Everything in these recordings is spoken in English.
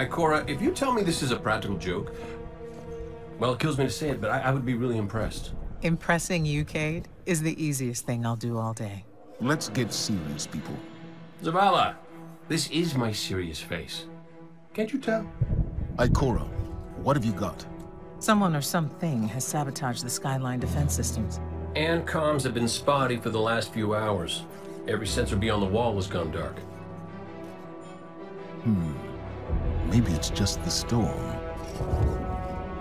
Ikora, if you tell me this is a practical joke, well, it kills me to say it, but I would be really impressed. Impressing you, Cade, is the easiest thing I'll do all day. Let's get serious, people. Zavala, this is my serious face. Can't you tell? Ikora, what have you got? Someone or something has sabotaged the Skyline defense systems. And comms have been spotty for the last few hours. Every sensor beyond the wall has gone dark. Maybe it's just the storm.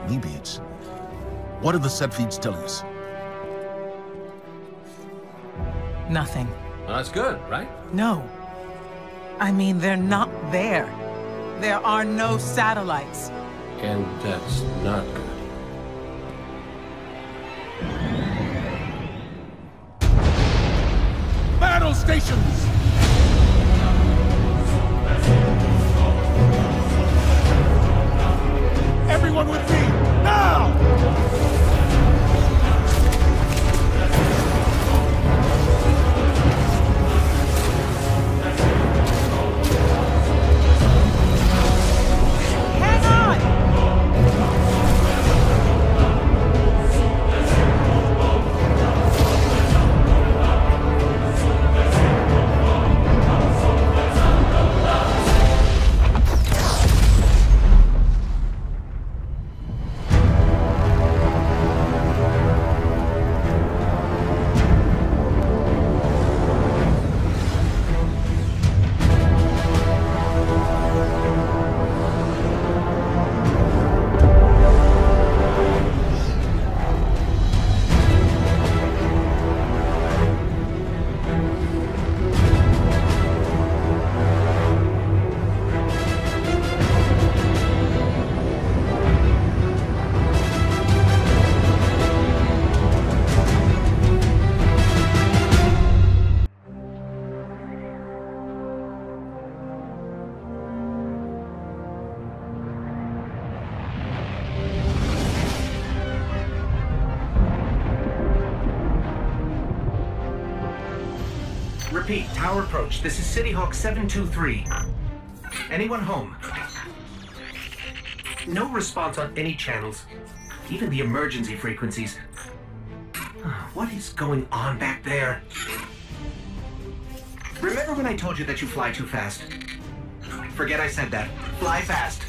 Maybe it's... What are the set feeds telling us? Nothing. Well, that's good, right? No. I mean, they're not there. There are no satellites. And that's not good. Battle stations! Everyone with me, now! Repeat, tower approach. This is City Hawk 723. Anyone home? No response on any channels. Even the emergency frequencies. What is going on back there? Remember when I told you that you fly too fast? Forget I said that. Fly fast.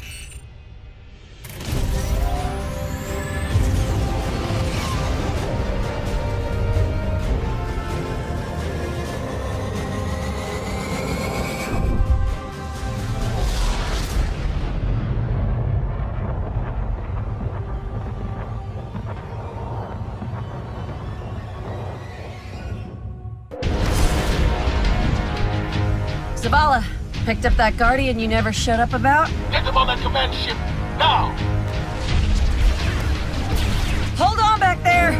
Zavala, picked up that Guardian you never shut up about? Get them on that command ship, now! Hold on back there!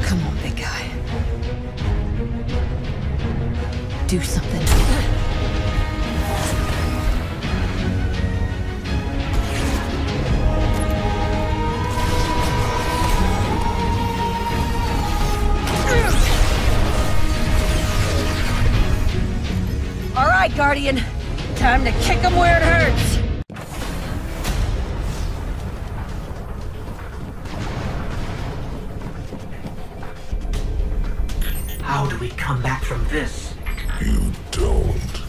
Come on, big guy. Do something. All right, Guardian. Time to kick him where it hurts. How do we come back from this? You don't.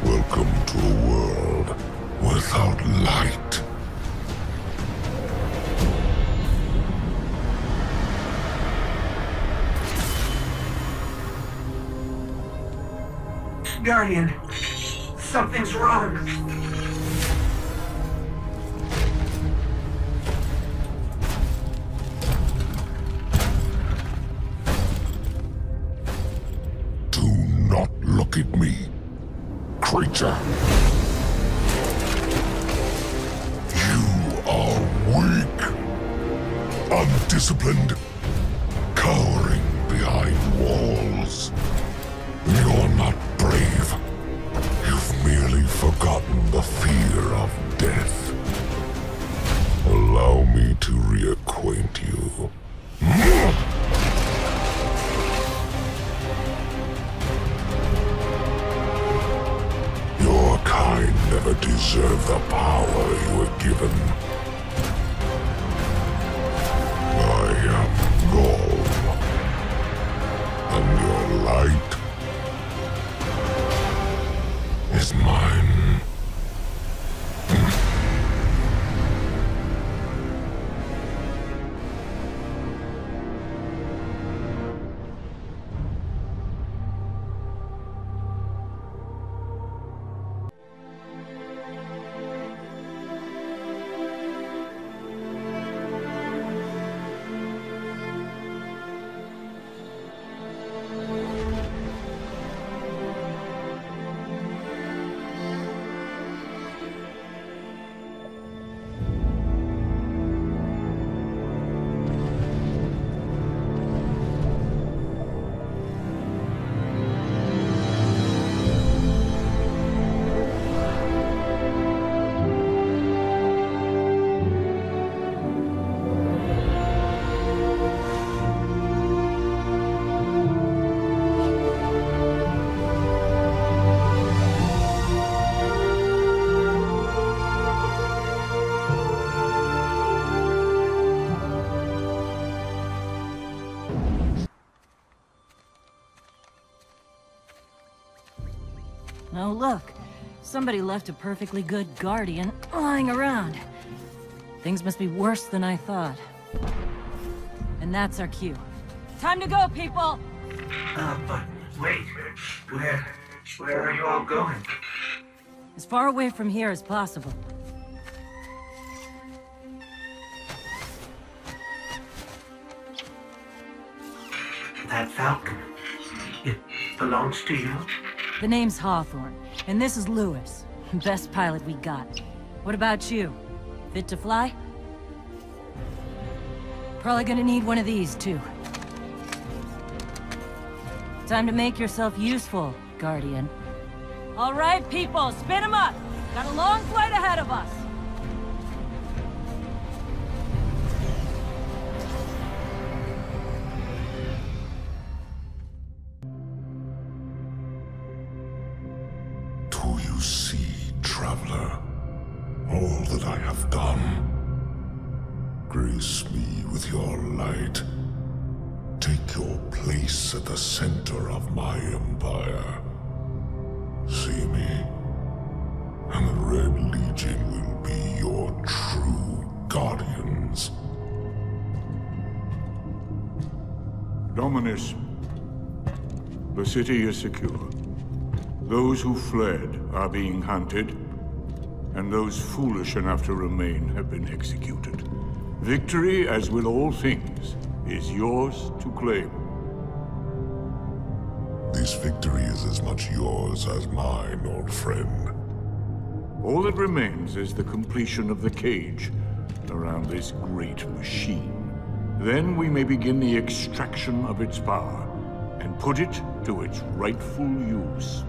Welcome to a world without light. Guardian, something's wrong. Do not look at me, creature. You are weak, undisciplined, cowering behind walls. You're not brave. You forgotten the fear of death. Allow me to reacquaint you. Your kind never deserved the power you were given. I am Ghaul, and your light is mine. Oh, look. Somebody left a perfectly good Guardian lying around. Things must be worse than I thought. And that's our cue. Time to go, people! But wait. Where are you all going? As far away from here as possible. That Falcon, it belongs to you? The name's Hawthorne, and this is Lewis. Best pilot we got. What about you? Fit to fly? Probably gonna need one of these, too. Time to make yourself useful, Guardian. All right, people, spin 'em up! Got a long flight ahead of us! Do you see, traveler, all that I have done? Grace me with your light. Take your place at the center of my empire. See me, and the Red Legion will be your true guardians. Dominus, the city is secure. Those who fled are being hunted, and those foolish enough to remain have been executed. Victory, as with all things, is yours to claim. This victory is as much yours as mine, old friend. All that remains is the completion of the cage around this great machine. Then we may begin the extraction of its power and put it to its rightful use.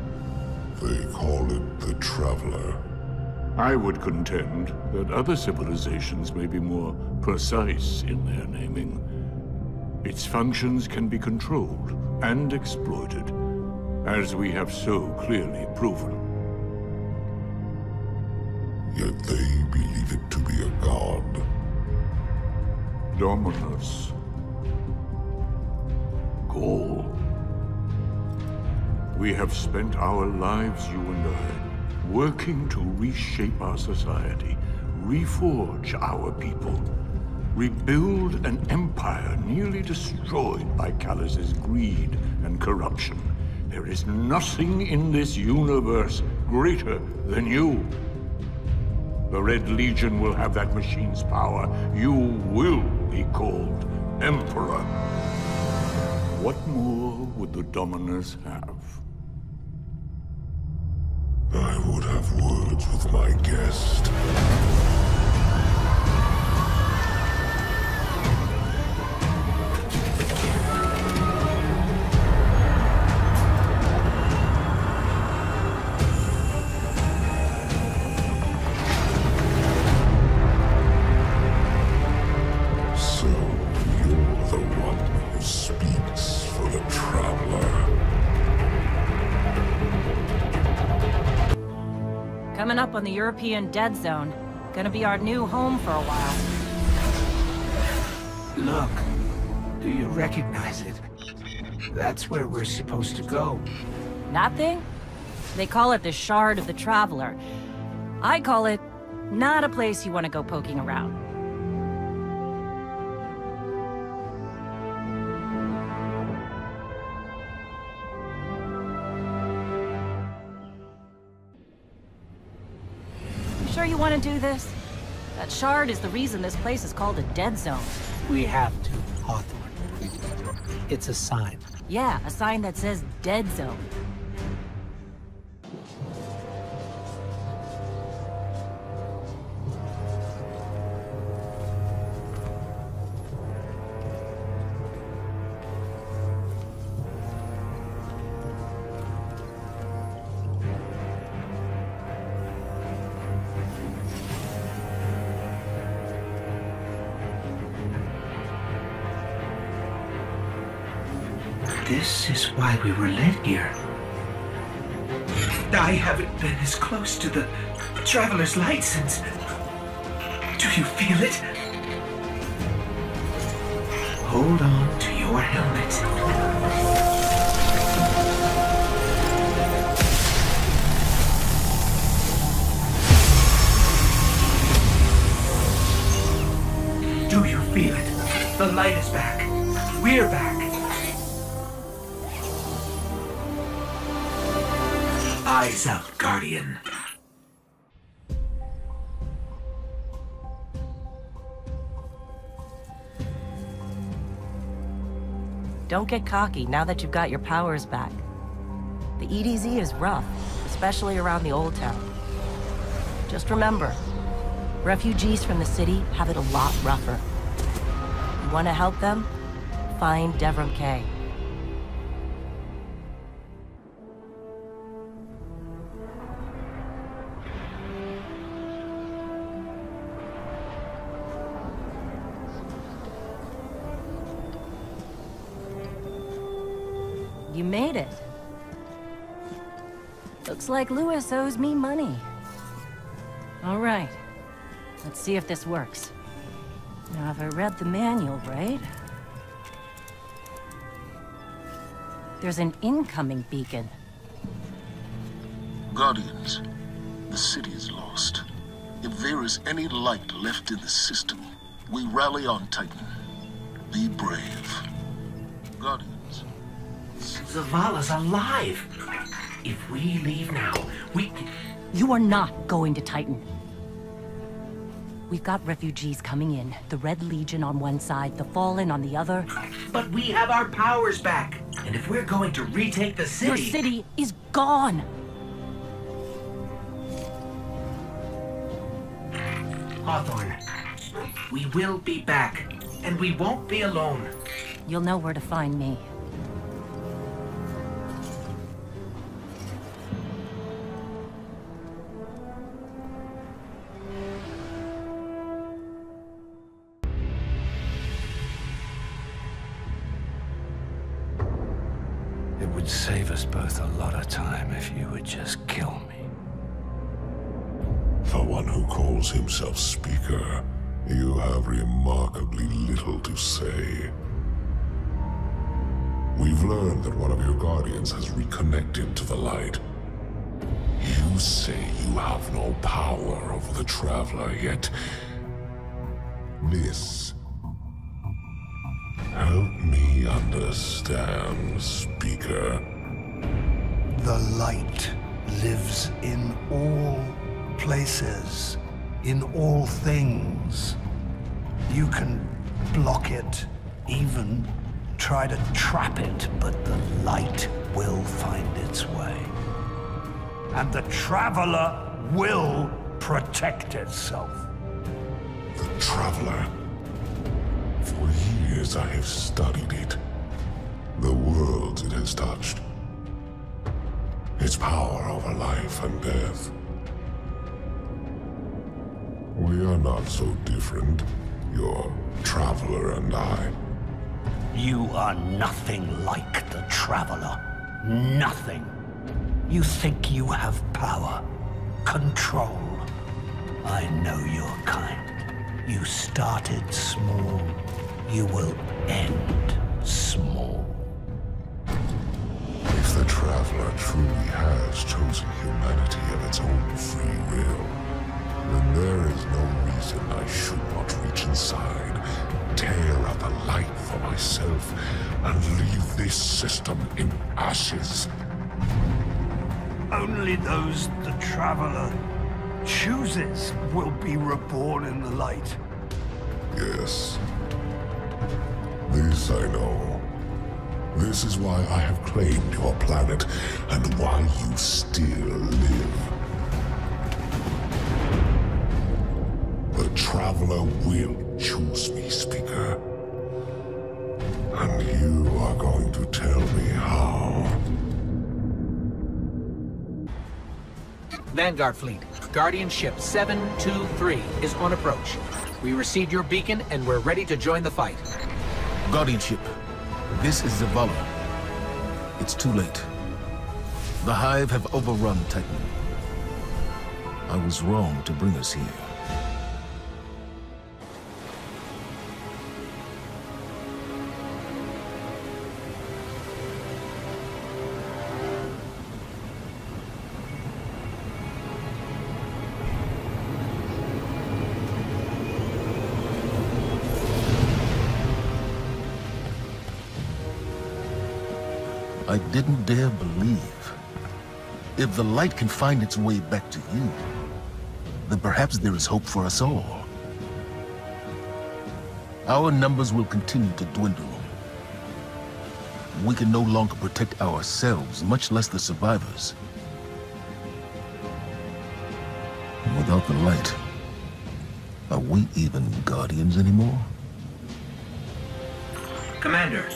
They call it the Traveler. I would contend that other civilizations may be more precise in their naming. Its functions can be controlled and exploited, as we have so clearly proven. Yet they believe it to be a god. Dominus Ghaul. We have spent our lives, you and I, working to reshape our society, reforge our people, rebuild an empire nearly destroyed by Callus's greed and corruption. There is nothing in this universe greater than you. The Red Legion will have that machine's power. You will be called Emperor. What more would the Dominus have? I would have words with my guest. Coming up on the European Dead Zone. Gonna be our new home for a while. Look, do you recognize it? That's where we're supposed to go. That thing? They call it the Shard of the Traveler. I call it not a place you want to go poking around. You sure you want to do this? That shard is the reason this place is called a dead zone. We have to, Hawthorne. It's a sign. Yeah, a sign that says dead zone. This is why we were led here. I haven't been as close to the Traveler's Light since... Do you feel it? Hold on to your helmet. Do you feel it? The light is back. We're back. Eyes out, Guardian. Don't get cocky now that you've got your powers back. The EDZ is rough, especially around the Old Town. Just remember, refugees from the city have it a lot rougher. You want to help them? Find Devram Kay. You made it. Looks like Lewis owes me money. All right. Let's see if this works. Now, have I read the manual right? There's an incoming beacon. Guardians, the city is lost. If there is any light left in the system, we rally on Titan. Be brave. Guardians. Zavala's alive! If we leave now, we can... You are not going to Titan. We've got refugees coming in. The Red Legion on one side, the Fallen on the other. But we have our powers back! And if we're going to retake the city... Your city is gone! Hawthorne, we will be back. And we won't be alone. You'll know where to find me. It would save us both a lot of time if you would just kill me. For one who calls himself Speaker, you have remarkably little to say. We've learned that one of your Guardians has reconnected to the light. You say you have no power over the Traveler, yet... This... Help me understand, Speaker. The light lives in all places, in all things. You can block it, even try to trap it, but the light will find its way. And the Traveler will protect itself. The Traveler. For years I have studied it. The worlds it has touched. Its power over life and death. We are not so different, your Traveler and I. You are nothing like the Traveler. Nothing. You think you have power. control. I know your kind. You started small. You will end small. If the Traveler truly has chosen humanity of its own free will, then there is no reason I should not reach inside, tear out the light for myself, and leave this system in ashes. Only those the Traveler chooses will be reborn in the light. Yes. This I know. This is why I have claimed your planet, and why you still live. The Traveler will choose me, Speaker. And you are going to tell me how. Vanguard Fleet, Guardian Ship 723 is on approach. We received your beacon and we're ready to join the fight. Guardian Ship, this is Zavala. It's too late. The Hive have overrun Titan. I was wrong to bring us here. I didn't dare believe. If the light can find its way back to you, then perhaps there is hope for us all. Our numbers will continue to dwindle. We can no longer protect ourselves, much less the survivors. Without the light, are we even Guardians anymore? Commander.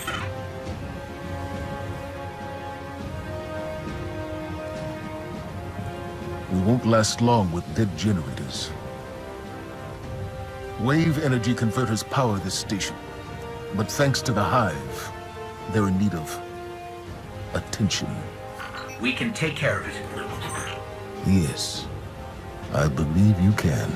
We won't last long with dead generators. Wave energy converters power this station. But thanks to the Hive, they're in need of attention. We can take care of it. Yes, I believe you can.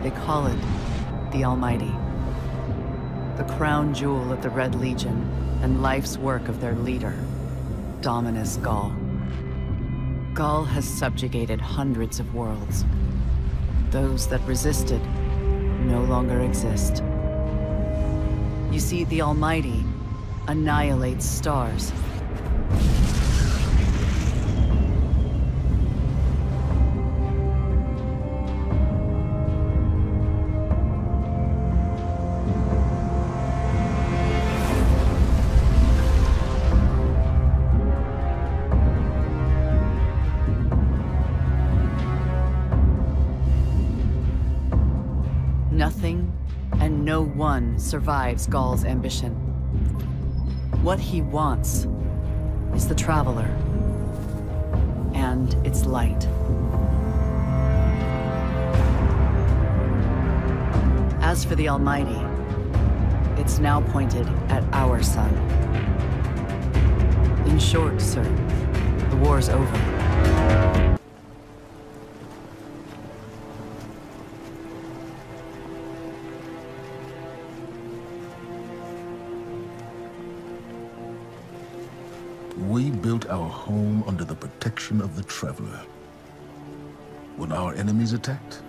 They call it the Almighty. The crown jewel of the Red Legion and life's work of their leader, Dominus Ghaul. Ghaul has subjugated hundreds of worlds. Those that resisted no longer exist. You see, the Almighty annihilates stars. Nothing and no one survives Ghaul's ambition. What he wants is the Traveler and its light. As for the Almighty, it's now pointed at our sun. In short, sir, the war's over. We built our home under the protection of the Traveler. When our enemies attacked,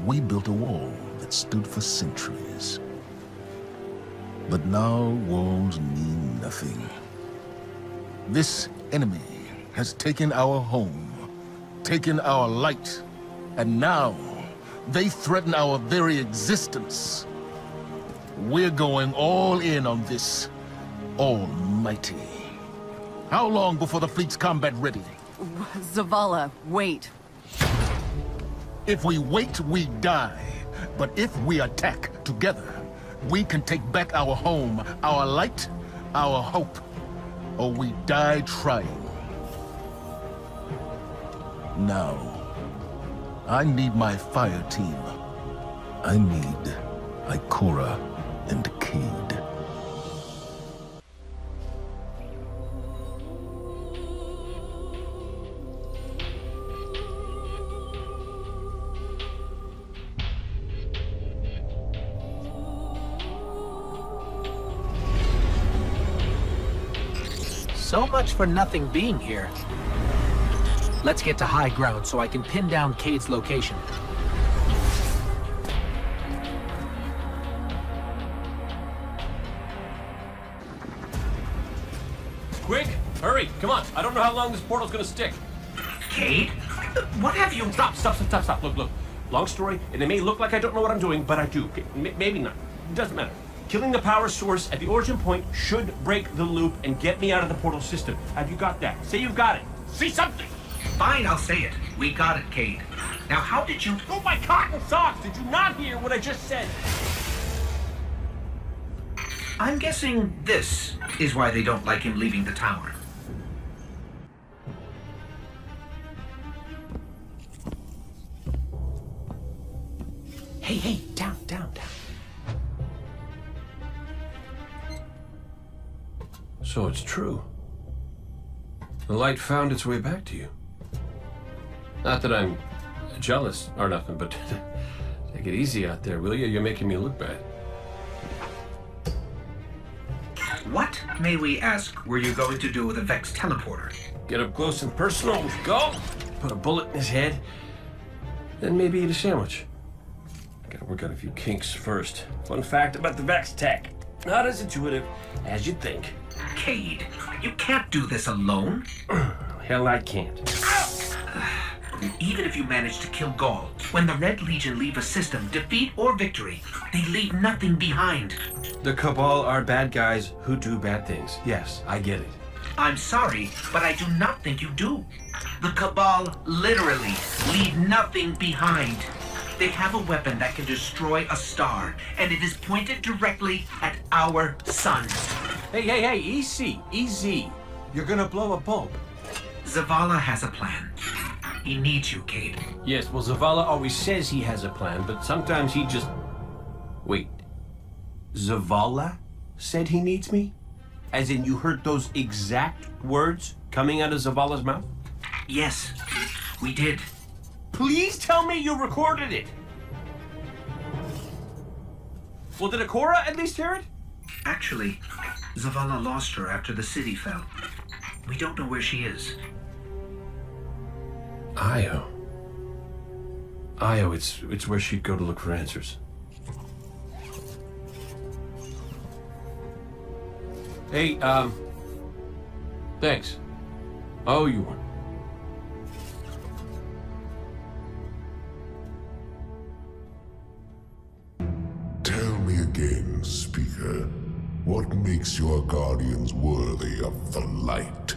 we built a wall that stood for centuries. But now walls mean nothing. This enemy has taken our home, taken our light, and now they threaten our very existence. We're going all in on this almighty. How long before the fleet's combat ready? Zavala, wait. If we wait, we die. But if we attack together, we can take back our home, our light, our hope. Or we die trying. Now, I need my fire team. I need Ikora and Cade. So much for nothing being here. Let's get to high ground so I can pin down Cade's location. Quick! Hurry! Come on! I don't know how long this portal's gonna stick. Cade? What have you... Stop! Look. Long story, and it may look like I don't know what I'm doing, but I do. Maybe not. It doesn't matter. Killing the power source at the origin point should break the loop and get me out of the portal system. Have you got that? Say you've got it. Say something! Fine, I'll say it. We got it, Cade. Now, how did you... Oh, my cotton socks! Did you not hear what I just said? I'm guessing this is why they don't like him leaving the tower. Hey, down. So it's true. The light found its way back to you. Not that I'm jealous or nothing, but take it easy out there, will you? You're making me look bad. What, may we ask, were you going to do with a Vex teleporter? Get up close and personal with Ghaul, put a bullet in his head, then maybe eat a sandwich. Gotta work out a few kinks first. Fun fact about the Vex tech. Not as intuitive as you'd think. Cade, you can't do this alone. Hell, I can't. Even if you manage to kill Ghaul, when the Red Legion leave a system, defeat or victory, they leave nothing behind. The Cabal are bad guys who do bad things. Yes, I get it. I'm sorry, but I do not think you do. The Cabal literally leave nothing behind. They have a weapon that can destroy a star, and it is pointed directly at our sun. Hey, easy. You're gonna blow a bulb. Zavala has a plan. He needs you, Cade. Yes, well, Zavala always says he has a plan, but sometimes he just... Wait. Zavala said he needs me? As in you heard those exact words coming out of Zavala's mouth? Yes, we did. Please tell me you recorded it! Well, did Ikora at least hear it? Actually, Zavala lost her after the city fell. We don't know where she is. Io, it's where she'd go to look for answers. Hey, thanks. Oh, you won. Tell me again, Speaker, what makes your guardians worthy of the light?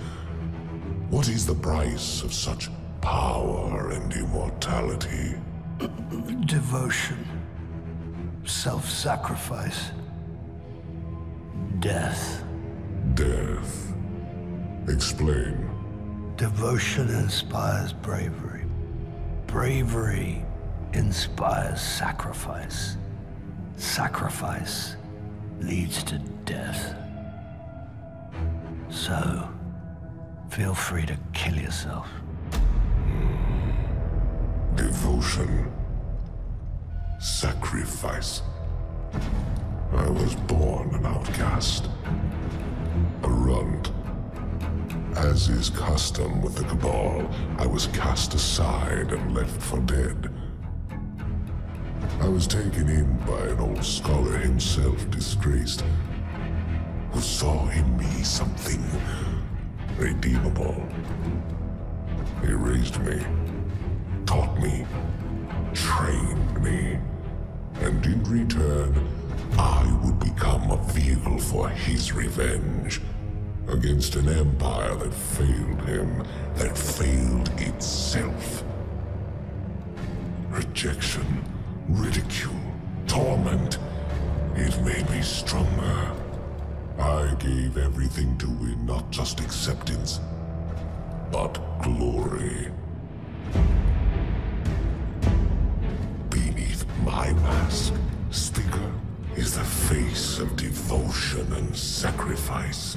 What is the price of such power and immortality? Devotion. Self-sacrifice. Death. Death. Explain. Devotion inspires bravery. Bravery inspires sacrifice. Sacrifice leads to death. So, feel free to kill yourself. Devotion. Sacrifice. I was born an outcast. A runt. As is custom with the Cabal, I was cast aside and left for dead. I was taken in by an old scholar himself, disgraced, who saw in me something redeemable. He raised me, taught me, trained me, and in return, I would become a vehicle for his revenge against an empire that failed him, that failed itself. Rejection, ridicule, torment. It made me stronger. I gave everything to win not just acceptance, but glory. Beneath my mask, Stinger is the face of devotion and sacrifice.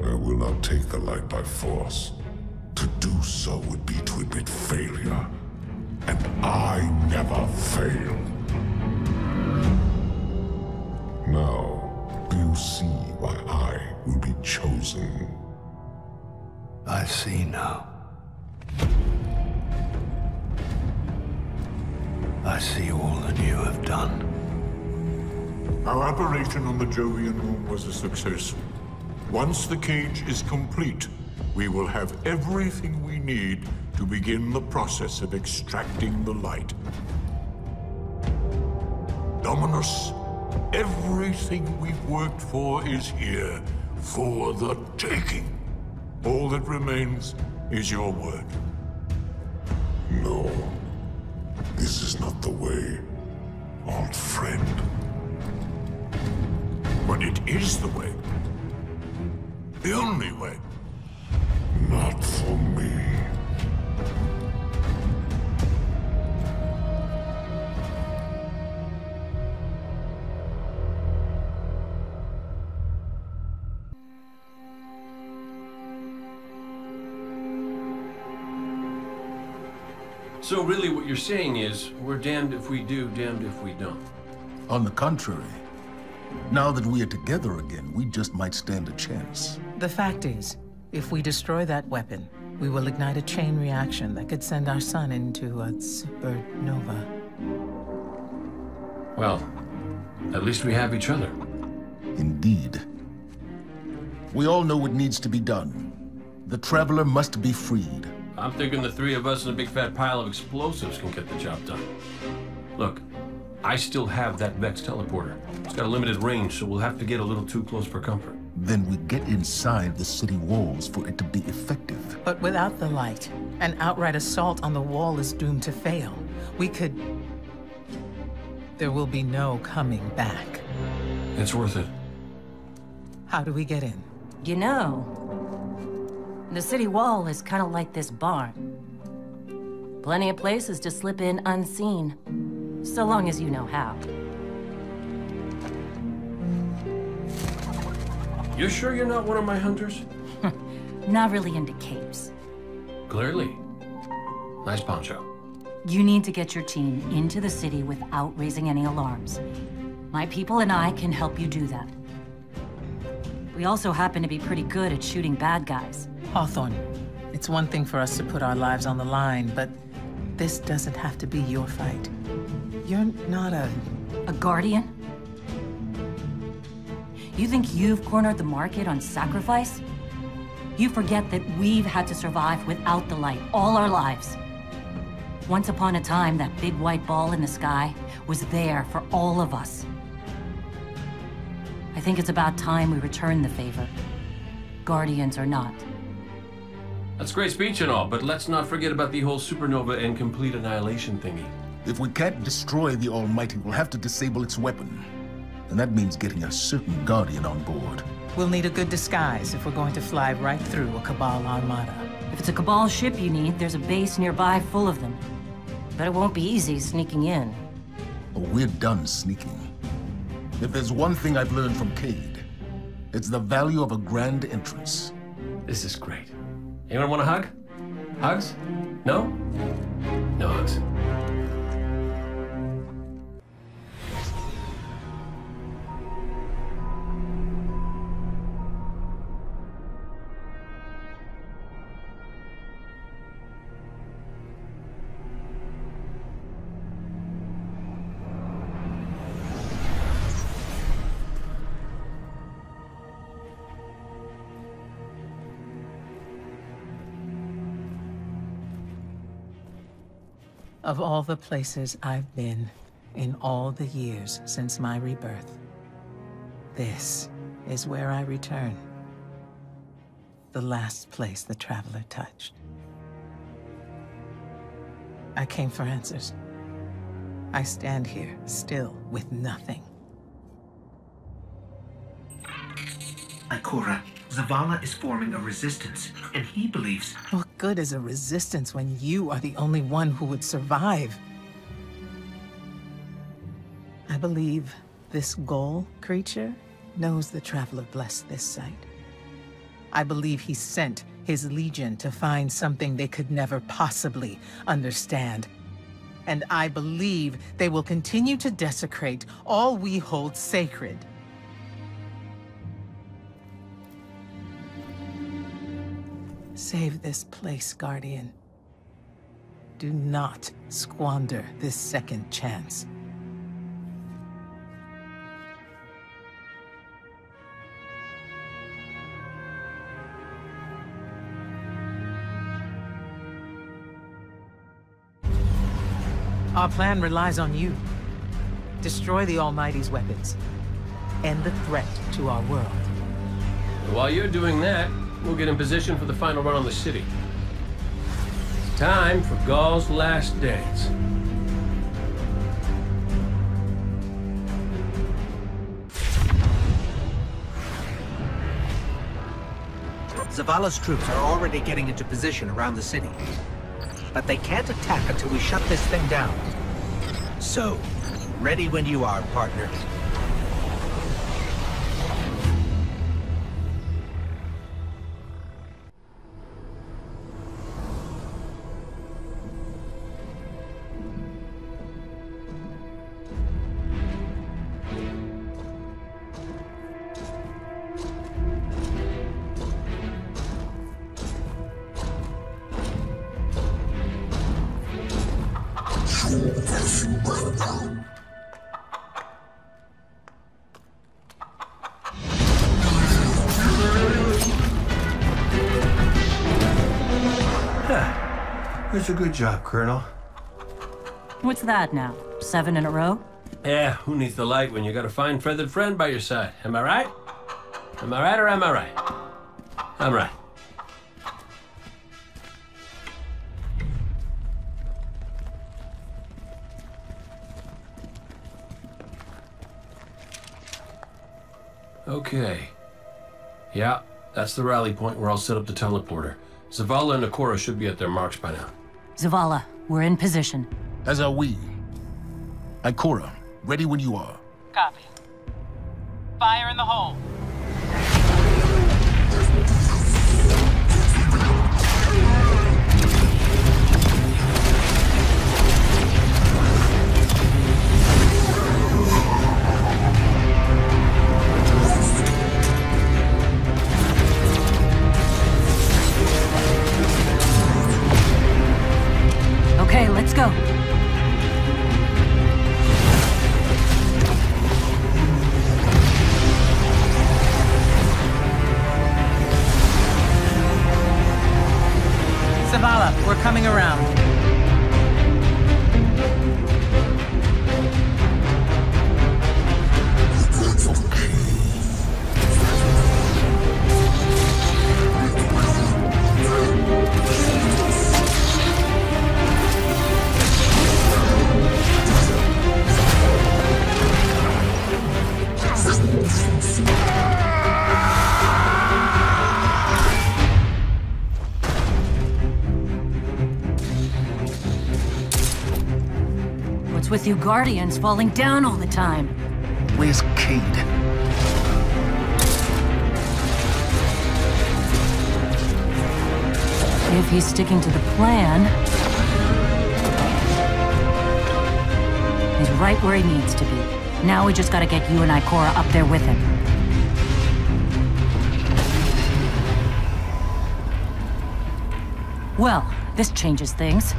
I will not take the light by force. To do so would be to admit failure. And I never fail. Now, do you see why I will be chosen? I see now. I see all that you have done. Our operation on the Jovian moon was a success. Once the cage is complete, we will have everything we need to begin the process of extracting the light. Dominus, everything we've worked for is here, for the taking. All that remains is your word. No, this is not the way, old friend. But it is the way. The only way. Not for me. So really what you're saying is, we're damned if we do, damned if we don't. On the contrary, now that we are together again, we just might stand a chance. The fact is, if we destroy that weapon, we will ignite a chain reaction that could send our sun into a supernova. Well, at least we have each other. Indeed. We all know what needs to be done. The Traveler must be freed. I'm thinking the three of us in a big fat pile of explosives can get the job done. Look, I still have that Vex teleporter. It's got a limited range, so we'll have to get a little too close for comfort. Then we get inside the city walls for it to be effective. But without the light, an outright assault on the wall is doomed to fail. We could... There will be no coming back. It's worth it. How do we get in? You know, the city wall is kind of like this barn. Plenty of places to slip in unseen, so long as you know how. You sure you're not one of my hunters? Not really into capes. Clearly. Nice poncho. You need to get your team into the city without raising any alarms. My people and I can help you do that. We also happen to be pretty good at shooting bad guys. Hawthorne, it's one thing for us to put our lives on the line, but this doesn't have to be your fight. You're not a guardian? You think you've cornered the market on sacrifice? You forget that we've had to survive without the light all our lives. Once upon a time, that big white ball in the sky was there for all of us. I think it's about time we return the favor. Guardians or not. That's great speech and all, but let's not forget about the whole supernova and complete annihilation thingy. If we can't destroy the Almighty, we'll have to disable its weapon. And that means getting a certain Guardian on board. We'll need a good disguise if we're going to fly right through a Cabal armada. If it's a Cabal ship you need, there's a base nearby full of them. But it won't be easy sneaking in. Oh, we're done sneaking. If there's one thing I've learned from Cade, it's the value of a grand entrance. This is great. Anyone want a hug? Hugs? No? No hugs. Of all the places I've been in all the years since my rebirth, this is where I return. The last place the Traveler touched. I came for answers. I stand here, still, with nothing. Ikora, Zavala is forming a resistance, and he believes... What good is a resistance when you are the only one who would survive? I believe this Ghaul creature knows the Traveler blessed this site. I believe he sent his legion to find something they could never possibly understand. And I believe they will continue to desecrate all we hold sacred. Save this place, Guardian. Do not squander this second chance. Our plan relies on you. Destroy the Almighty's weapons. End the threat to our world. While you're doing that, we'll get in position for the final run on the city. It's time for Ghaul's last dance. Zavala's troops are already getting into position around the city. But they can't attack until we shut this thing down. So, ready when you are, partner. That's a good job, Colonel. What's that now? 7 in a row? Yeah, who needs the light when you got a fine feathered friend by your side? Am I right? Am I right or am I right? I'm right. Okay. Yeah, that's the rally point where I'll set up the teleporter. Zavala and Ikora should be at their marks by now. Zavala, we're in position. As are we. Ikora, ready when you are. Copy. Fire in the hole. Okay, let's go. Zavala, we're coming around. What's with you Guardians falling down all the time? Where's Cade? If he's sticking to the plan, he's right where he needs to be. Now we just gotta get you and Ikora up there with him. Well, this changes things.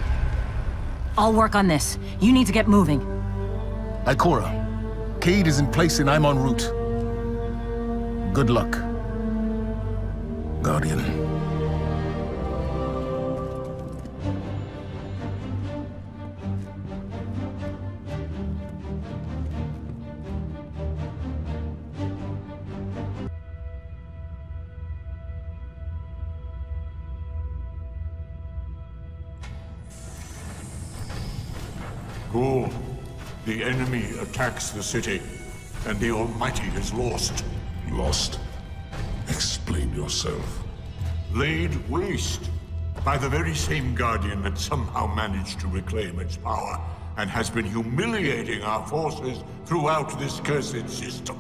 I'll work on this. You need to get moving. Ikora, Cade is in place and I'm en route. Good luck, Guardian. Ghaul, the enemy attacks the city, and the Almighty is lost. Lost? Explain yourself. Laid waste by the very same Guardian that somehow managed to reclaim its power and has been humiliating our forces throughout this cursed system.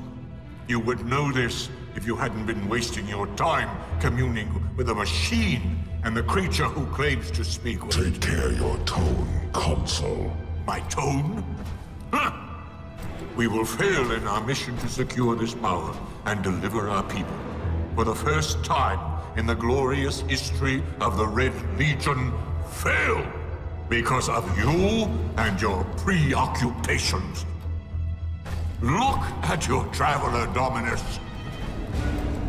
You would know this if you hadn't been wasting your time communing with a machine and the creature who claims to speak with Take care your tone, Consul. My tone? Huh. We will fail in our mission to secure this power and deliver our people. For the first time in the glorious history of the Red Legion, fail because of you and your preoccupations. Look at your traveler, Dominus.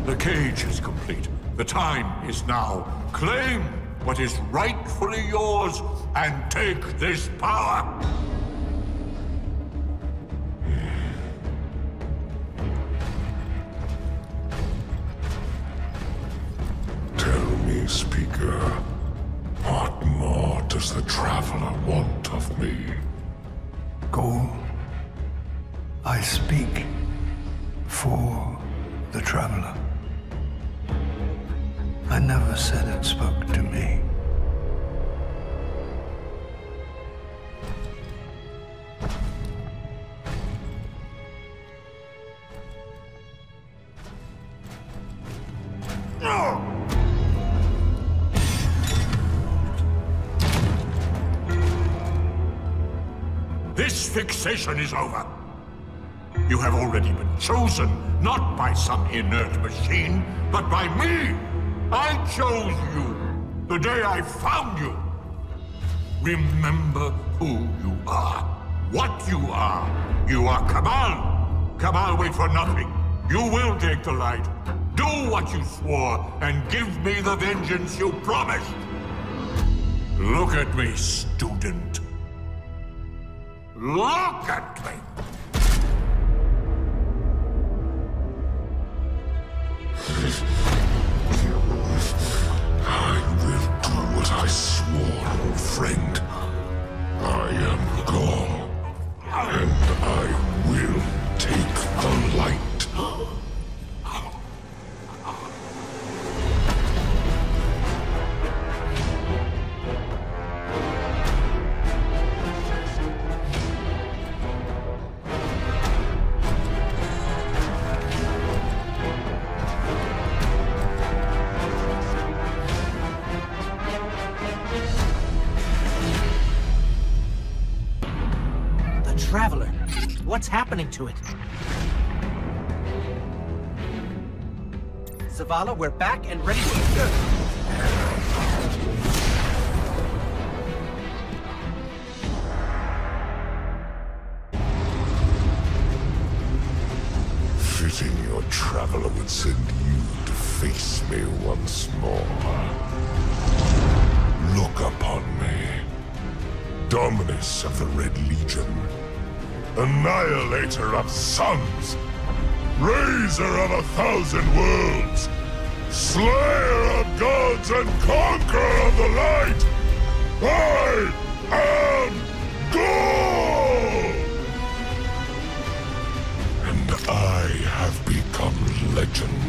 The cage is complete. The time is now. Claim what is rightfully yours and take this power. Tell me, Speaker, what more does the Traveler want of me? Ghaul, I speak for the Traveler. I never said it spoke to me. This fixation is over. You have already been chosen, not by some inert machine, but by me. I chose you the day I found you. Remember who you are, what you are. You are Cabal. Cabal wait for nothing. You will take the light. Do what you swore and give me the vengeance you promised. Look at me, student. Look at me! I will do what I swore, old friend. I am Ghaul, and I will take the light. Traveler, what's happening to it? Zavala, we're back and ready to... Fitting your Traveler would send you to face me once more. Look upon me. Dominus of the Red Legion. Annihilator of suns, Raiser of 1,000 worlds, Slayer of gods and Conqueror of the light! I am Ghaul! And I have become legend.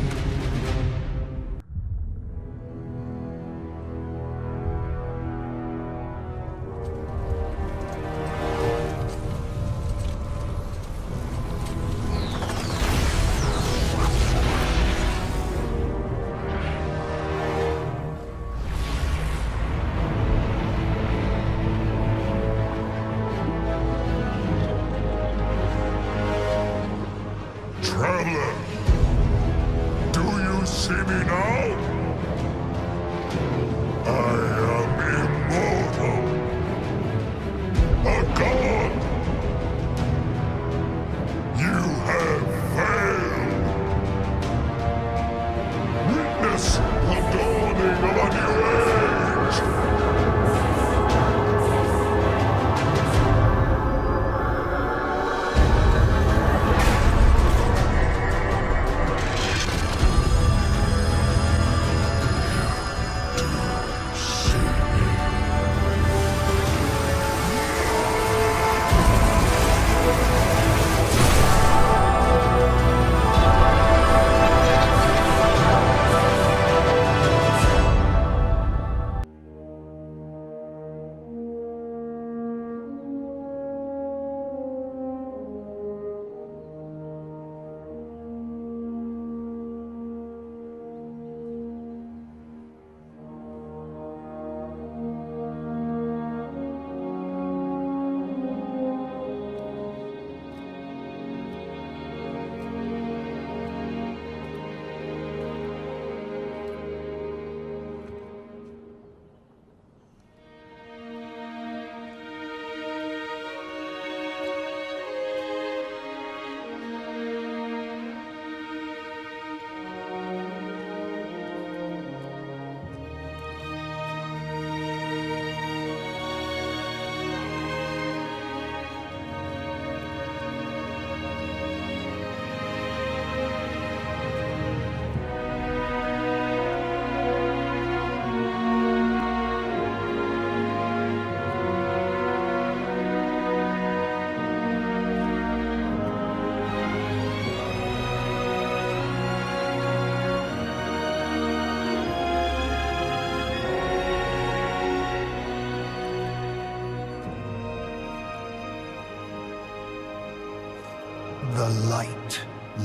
The light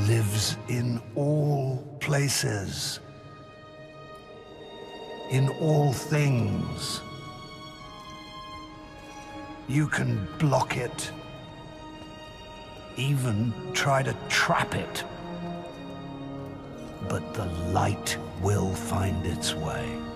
lives in all places. In all things. You can block it. Even try to trap it. But the light will find its way.